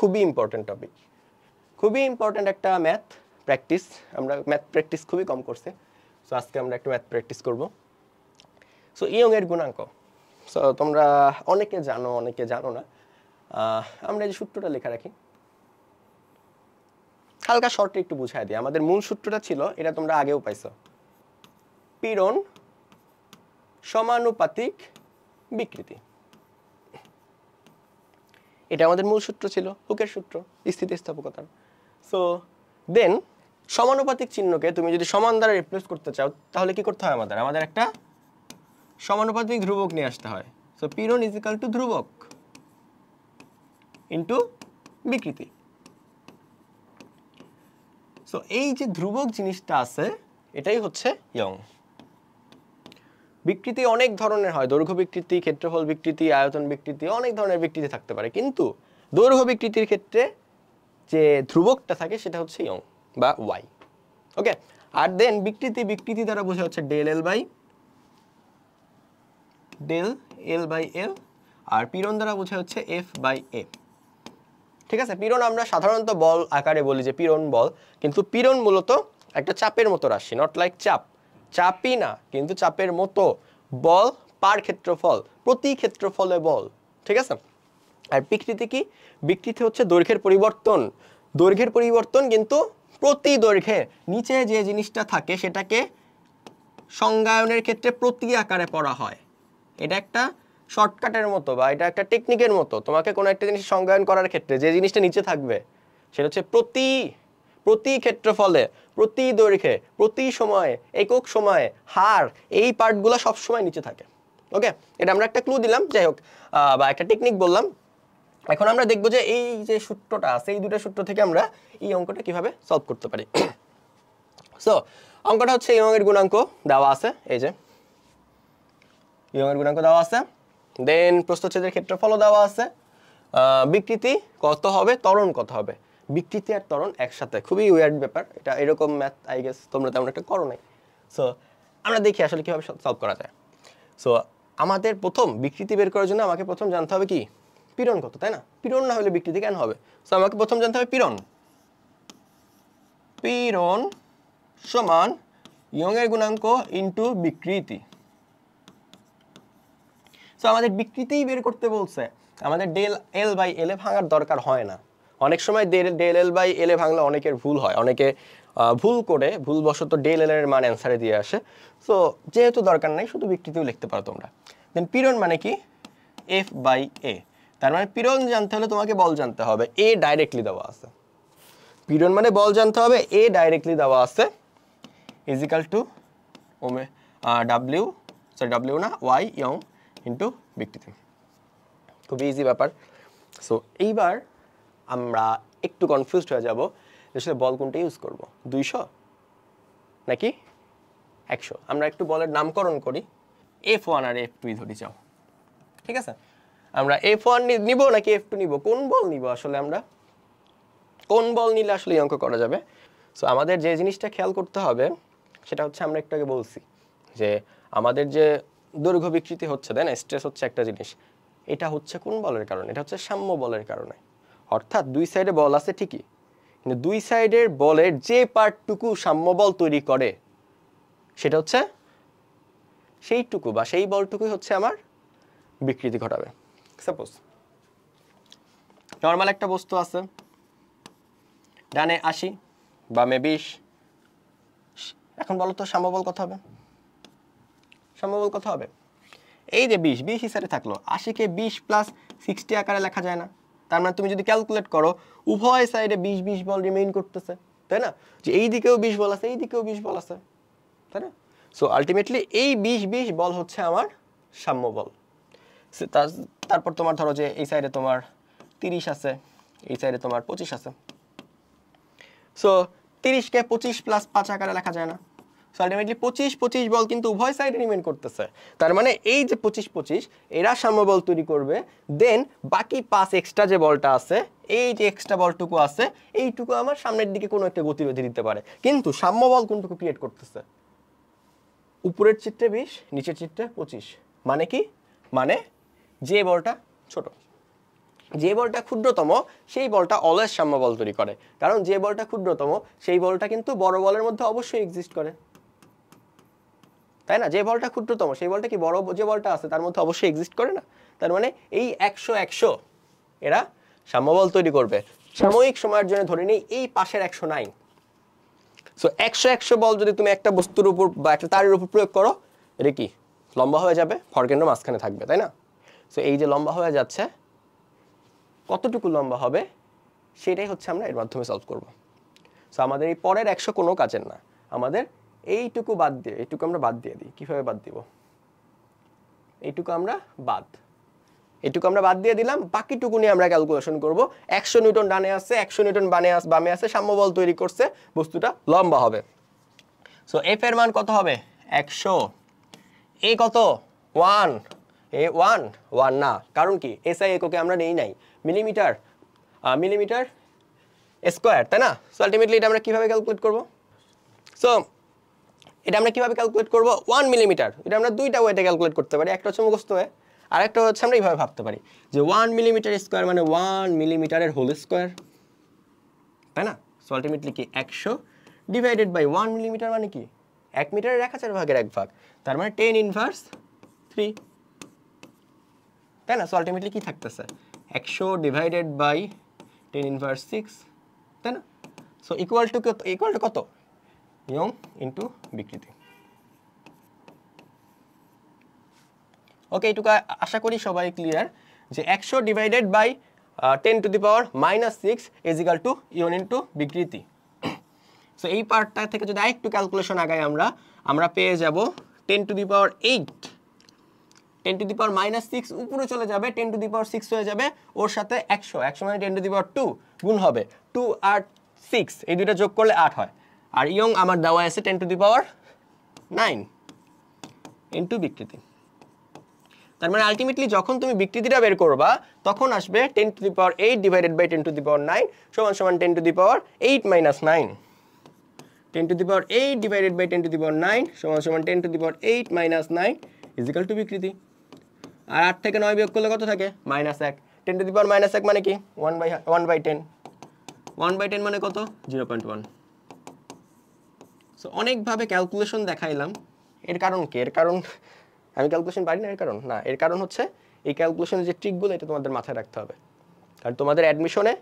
খুবই important topic, খুবই important একটা ম্যাথ প্র্যাকটিস। আমরা ম্যাথ প্র্যাকটিস খুবই কম করছি, সো আজকে আমরা একটু ম্যাথ প্র্যাকটিস করব। সো ইয়ং এর গুণাঙ্ক, সো তোমরা অনেকে জানো অনেকে জানো না। আমরা এই সূত্রটা লেখা রাখি, হালকা শর্টে একটু বুঝাই দিই। আমাদের মূল সূত্রটা ছিল, এটা তোমরা আগেও পাইছো, পীড়ন সমানুপাতিক বিকৃতি। এটা আমাদের মূল সূত্র ছিল, হুকের সূত্র, স্থিতিস্থাপকতার। সো দেন সমানুপাতিক চিহ্নকে তুমি যদি সমান দ্বারা রিপ্লেস করতে চাও, তাহলে কি করতে হয়? আমাদের একটা সমানুপাতিক ধ্রুবক নিয়ে আসতে হয়। সো পীড়ন ইজ ইকুয়াল টু ধ্রুবক ইন্টু বিকৃতি। সো এই যে ধ্রুবক জিনিসটা আছে, এটাই হচ্ছে ইয়ং। বিকৃতি অনেক ধরনের হয়, দৈর্ঘ্য বিকৃতি, ক্ষেত্রফল বিকৃতি, আয়তন বিকৃতি, অনেক ধরনের বিকৃতি থাকতে পারে, কিন্তু দৈর্ঘ্য বিকৃতির ক্ষেত্রে যে ধ্রুবকটা থাকে সেটা হচ্ছে ইয়ং বা ওয়াই। ওকে, আর দেন বিকৃতি দ্বারা বোঝা হচ্ছে ডেল এল বাই এল, আর পীড়ন দ্বারা বোঝা হচ্ছে এফ বাই এ। ঠিক আছে, পীড়ন আমরা সাধারণত বল আকারে বলি যে পীড়ন বল, কিন্তু পীড়ন মূলত একটা চাপের মতো রাশি, নট লাইক চাপই না, কিন্তু চাপের মতো বল পার ক্ষেত্রফল, প্রতি ক্ষেত্রফলে বল। ঠিক আছে, আর বিকৃতি কি? বিকৃতি হচ্ছে দৈর্ঘ্যের পরিবর্তন, কিন্তু প্রতি দৈর্ঘ্যে নিচে যে জিনিসটা থাকে সেটাকে সংজ্ঞায়নের ক্ষেত্রে প্রতি আকারে পড়া হয়। এটা একটা শর্টকাটের মতো বা এটা একটা টেকনিকের মতো। তোমাকে কোনো একটা জিনিস সংজ্ঞায়ন করার ক্ষেত্রে যে জিনিসটা নিচে থাকবে সেটা হচ্ছে প্রতি ক্ষেত্রফলে, প্রতি দৈর্ঘ্যে, প্রতি সময়ে, একক সময়ে, হার, এই পার্টগুলো সব সময় নিচে থাকে। ওকে, এটা আমরা একটা ক্লু দিলাম, যাই হোক, বা একটা টেকনিক বললাম। এখন আমরা দেখব যে এই যে সূত্রটা আছে, এই দুটো সূত্র থেকে আমরা এই অঙ্কটা কিভাবে সলভ করতে পারি। সো অঙ্কটা হচ্ছে ইয়ং এর গুণাঙ্ক দেওয়া আছে, এই যে ইয়ং এর গুণাঙ্ক দেওয়া আছে, দেন প্রস্থচ্ছেদের ক্ষেত্রফলও দেওয়া আছে, বিকৃতি কত হবে, ত্বরণ কত হবে। বিকৃতি আর ত্বরণ একসাথে, খুবই উইয়ার্ড ব্যাপার এটা, এরকম ম্যাথ আই গেস তোমরা তেমন একটা করো নাই। সো আমরা দেখি আসলে কিভাবে সলভ করা যায়। সো আমাদের প্রথম বিকৃতি বের করার জন্য আমাকে প্রথম জানতে হবে কি, পীড়ন কত, তাই না? পীড়ন না হলে বিকৃতি কেন হবে? সো আমাকে প্রথম জানতে হবে পীড়ন সমান ইয়ং এর গুণাঙ্ক ইনটু বিকৃতি। সো আমাদের বিকৃতিই বের করতে বলছে, আমাদের ডেল এল বাই এল এ ভাঙার দরকার হয় না। অনেক সময় ডেল এল বাই এল এ ভাঙলে অনেকের ভুল হয়, অনেকে ভুলবশত ডেল এল এর মান অ্যান্সারে দিয়ে আসে। সো যেহেতু দরকার নাই, শুধু বিকৃতিও লিখতে পারো তোমরা। দেন পীড়ন মানে কি, এফ বাই এ। তার মানে পীড়ন জানতে হলে তোমাকে বল জানতে হবে, এ ডাইরেক্টলি দেওয়া আছে। পীড়ন মানে বল জানতে হবে, এ ডাইরেক্টলি দেওয়া আছে, ইজ ইকাল টু ডাব্লিউ না ওয়াই ইয়ং ইন্টু বিকৃতি। খুবই ইজি ব্যাপার। সো এইবার আমরা একটু কনফিউজড হয়ে যাব আসলে বল কোনটা ইউজ করব, 200 নাকি 100। আমরা একটু বলের নামকরণ করি, F1 আর F2 ধরি যাও। ঠিক আছে, আমরা F1 নিব নাকি F2 নিব, কোন বল নিব আসলে, আমরা কোন বল নিলে আসলে এই অঙ্ক করা যাবে? সো আমাদের যে জিনিসটা খেয়াল করতে হবে সেটা হচ্ছে, আমরা একটু আগে বলছি যে আমাদের যে দৈর্ঘ্য বিকৃতি হচ্ছে, তাই না, স্ট্রেস হচ্ছে একটা জিনিস, এটা হচ্ছে কোন বলের কারণে? এটা হচ্ছে সাম্য বলের কারণে। অর্থাৎ দুই সাইডে বল আছে ঠিকই, কিন্তু দুই সাইডের বলের যে পার্টটুকু সাম্য বল তৈরি করে সেটা হচ্ছে সেইটুকু বা সেই বলটুকুই হচ্ছে আমার বিকৃতি ঘটাবে। সাপোজ নর্মাল একটা বস্তু আছে, ডানে 80 বামে 20, এখন বলো তো সাম্যবল কত হবে? সাম্যবল কত হবে? এই যে 20 হিসাবে থাকলো, 80 কে 20 প্লাস 60 আকারে লেখা যায় না? তার মানে তুমি যদি ক্যালকুলেট করো, উভয় সাইডে 20 বল রিমেইন করতেছে, তাই না? যে এই দিকেও 20 বল আছে, এই দিকেও 20 বল আছে, তাই না? সো আলটিমেটলি এই 20 বল হচ্ছে আমার সাম্য বল। তারপর তোমার ধরো যে এই সাইডে তোমার 30 আছে, এই সাইডে তোমার 25 আছে। সো 30 কে 25 প্লাস 5 আকারে লেখা যায় না? সো আলটিমেটলি 25 বল কিন্তু উভয় সাইডে রিমেইন করতেছে। তার মানে এই যে 25 এরা সাম্যবল তৈরি করবে, দেন বাকি 5 এক্সট্রা যে বলটা আছে, এই যে এক্সট্রা বলটুকু আছে, এইটুকু আমার সামনের দিকে কোনো একটা গতিরোধী দিতে পারে। কিন্তু সাম্যবল কোনটুকু ক্রিয়েট করতেছে? উপরের চিত্রে 20, নিচের চিত্রে 25। মানে কি? মানে যে বলটা ছোট। যে বলটা ক্ষুদ্রতম সেই বলটা অলওয়েজ সাম্য বল তৈরি করে, কারণ যে বলটা ক্ষুদ্রতম সেই বলটা কিন্তু বড় বলের মধ্যে অবশ্যই এক্সিস্ট করে, তাই না? যে বলটা ক্ষুদ্রতম সেই বলটা কি বড় যে বলটা আছে তার মধ্যে অবশ্যই এক্সিস্ট করে না? তার মানে এই 100 এরা সাম্য বল তৈরি করবে। সাময়িক সময়ের জন্য ধরে নিই এই পাশের 100 নাই। সো 100 বল যদি তুমি একটা বস্তুর উপর বা একটা তারের উপর প্রয়োগ করো, এটা কি লম্বা হয়ে যাবে, ভরকেন্দ্র মাঝখানে থাকবে, তাই না? সো এই যে লম্বা হয়ে যাচ্ছে, কতটুকু লম্বা হবে সেটাই হচ্ছে আমরা এর মাধ্যমে সলভ করব। সো আমাদের এই পরের 100 কোনো কাজের না, আমাদের এইটুকু বাদ দিয়ে, এইটুকু আমরা বাদ দিয়ে দিই। কিভাবে বাদ দিব? এইটুকু আমরা বাদ দিয়ে দিলাম, বাকিটুকু নিয়ে আমরা ক্যালকুলেশন করব। 100 নিউটন ডানে আছে, 100 নিউটন বামে আছে, সাম্য বল তৈরি করছে, বস্তুটা লম্বা হবে। সো এফ এর মান কত হবে? 100। এ কত? 1। এ 1 না, কারণ কি এসআই এককে আমরা নেই নাই, মিলিমিটার স্কয়ার, তাই না? সো আলটিমেটলি এটা আমরা কিভাবে ক্যালকুলেট করব? সো এটা আমরা কিভাবে ক্যালকুলেট করব? 1 মিলিমিটার। এটা আমরা দুইটা ওয়েতে ক্যালকুলেট করতে পারি, একটা হচ্ছে মুখস্থ হয়ে, আর একটা হচ্ছে আমরা এইভাবে ভাবতে পারি যে 1 মিলিমিটার স্কয়ার মানে 1 মিলিমিটারের হোল স্কয়ার, তাই না? সো আলটিমেটলি কি 100 ডিভাইডেড বাই 1 মিলিমিটার মানে কি 1 মিটারের 1000 ভাগের 1 ভাগ, তার মানে 10 ইনভার্স 3, তাই না? সো আলটিমেটলি কি থাকতেছে? 100 ডিভাইডেড বাই 10 ইনভার্স 6, তাই না? সো ইকুয়াল টু কত? ইয়ং ইনটু বিকৃতি। ওকে, এটুকু আশা করি সবাই ক্লিয়ার যে 100 divided by 10 to the power -6 is equal to ion into বিকৃতি। সো এই পার্টটা থেকে যদি আরেকটু ক্যালকুলেশন আগাই আমরা পেয়ে যাব 10 to the power 8, 10 to the power -6 উপরে চলে যাবে, 10 টু দি পাওয়ার 6 হয়ে যাবে, ওর সাথে 100 মানে 10 টু দি পাওয়ার 2 গুণ হবে, 2 আর 6 এই দুইটা যোগ করলে 8 হয়। আর ইয়ং আমার দেওয়া আছে 10 টু দি পাওয়ার 9 ইনটু বিকৃতি। তার মানে আলটিমেটলি যখন তুমি বিকৃতিটা বের করবা তখন আসবে 10 to the power 8 divided by 10 to the power 9 সমান 10 to the power 8 minus 9। 10 to the power 8 divided by 10 to the power 9 সমান 10 to the power 8 minus 9 is equal to বিকৃতি। আর 8 থেকে 9 বিয়োগ করলে কত থাকে? -1। 10 টু দি পাওয়ার -1 মানে কি 1/10। 1/10 মানে কত? 0.1। সো অনেকভাবে ক্যালকুলেশন দেখাইলাম। এর কারণ কি? এর কারণ আমি ক্যালকুলেশন পারি না, এর কারণ না, এর কারণ হচ্ছে এই ক্যালকুলেশনের যে ট্রিকগুলো এটা তোমাদের মাথায় রাখতে হবে, কারণ তোমাদের অ্যাডমিশনে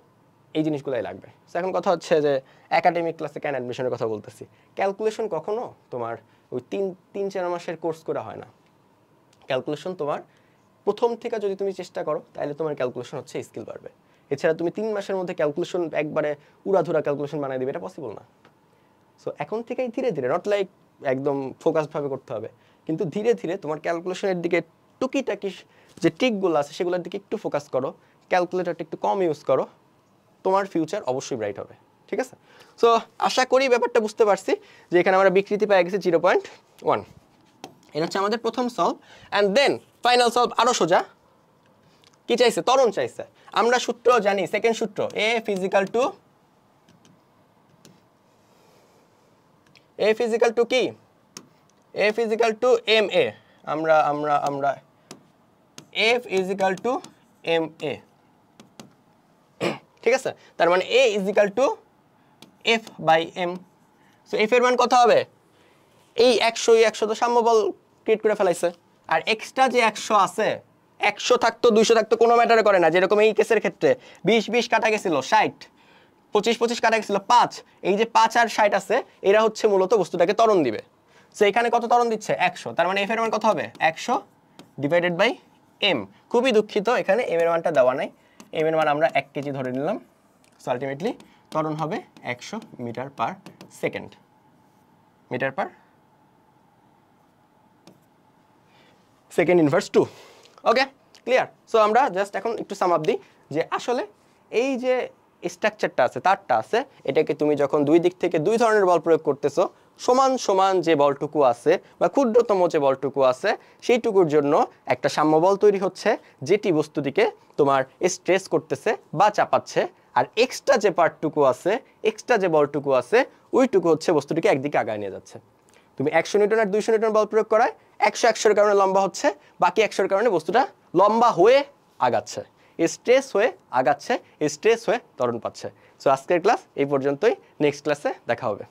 এই জিনিসগুলোই লাগবে। এখন কথা হচ্ছে যে একাডেমিক ক্লাসে কেন অ্যাডমিশনের কথা বলতেছি, ক্যালকুলেশন কখনো তোমার ওই 3-4 মাসের কোর্স করা হয় না। ক্যালকুলেশন তোমার প্রথম থেকে যদি তুমি চেষ্টা করো তাহলে তোমার ক্যালকুলেশন হচ্ছে স্কিল বাড়বে। এছাড়া তুমি 3 মাসের মধ্যে ক্যালকুলেশন একবারে উড়াধুরা ক্যালকুলেশন বানিয়ে দিবে, এটা পসিবল না। সো এখন থেকেই ধীরে ধীরে, নট লাইক একদম ফোকাসডভাবে করতে হবে, কিন্তু ধীরে ধীরে তোমার ক্যালকুলেশনের দিকে টুকিটাকি যে ট্রিকগুলো আছে সেগুলোর দিকে একটু ফোকাস করো, ক্যালকুলেটরটা একটু কম ইউজ করো, তোমার ফিউচার অবশ্যই ব্রাইট হবে। ঠিক আছে? সো আশা করি ব্যাপারটা বুঝতে পারছি যে এখানে আমরা বিকৃতি পেয়ে গেছি 0.1। এটা হচ্ছে আমাদের প্রথম solve. And then final solve আরও সোজা। কি চাইছে? ত্বরণ চাইছে। আমরা সূত্র জানি, সেকেন্ড সূত্র F ইজ ইকুয়াল টু কি? F is equal to MA। আমরা F is equal to MA। ঠিক আছে? তার মানে A is equal to F by M। So F এর মান কত হবে? এই 100 তো সাম্য বল ক্রিয়েট করে ফেলাইছে, আর এক্সট্রা যে 100 আছে, 100 থাকতো 200 থাকতো কোনো ম্যাটার করে না। যেরকম এই কেসের ক্ষেত্রে 20 কাটা গেছিল 60, 25 কাটা গেছিল 5, এই যে 5 আর 60 আছে এরা হচ্ছে মূলত বস্তুটাকে ত্বরণ দিবে। সো এখানে কত ত্বরণ দিচ্ছে? 100। তার মানে F এর মান কত হবে? 100 ডিভাইডেড বাই M। খুবই দুঃখিত এখানে M এর মানটা দেওয়া নাই, M এর মান আমরা 1 কেজি ধরে নিলাম। সো আলটিমেটলি ত্বরণ হবে 100 metre per second, metre per second inverse 2। Okay, clear? So আমরা জাস্ট এখন একটু সাম আপ দিই যে আসলে এই যে স্ট্রাকচারটা আছে, তারটা আছে, এটাকে তুমি যখন দুই দিক থেকে দুই ধরনের বল প্রয়োগ করতেছো, সমান সমান যে বলটুকু আছে বা ক্ষুদ্রতম যে বলটুকু আছে সেইটুকুর জন্য একটা সাম্য বল তৈরি হচ্ছে, যেটি বস্তুটিকে তোমার স্ট্রেস করতেছে বা চাপাচ্ছে। আর এক্সট্রা যে পার্টটুকু আছে, এক্সট্রা যে বলটুকু আছে, ওইটুকু হচ্ছে বস্তুটিকে একদিকে আগায় নিয়ে যাচ্ছে। তুমি 100 নিউটন আর 200 নিউটন বল প্রয়োগ করায় 100 100 এর কারণে লম্বা হচ্ছে, বাকি 100 এর কারণে বস্তুটা লম্বা হয়ে আগাচ্ছে। স্ট্রেস হয়ে আগাচ্ছে, স্ট্রেস হয়ে ত্বরণ পাচ্ছে। সো আজকের ক্লাস এই পর্যন্তই, নেক্সট ক্লাসে দেখা হবে।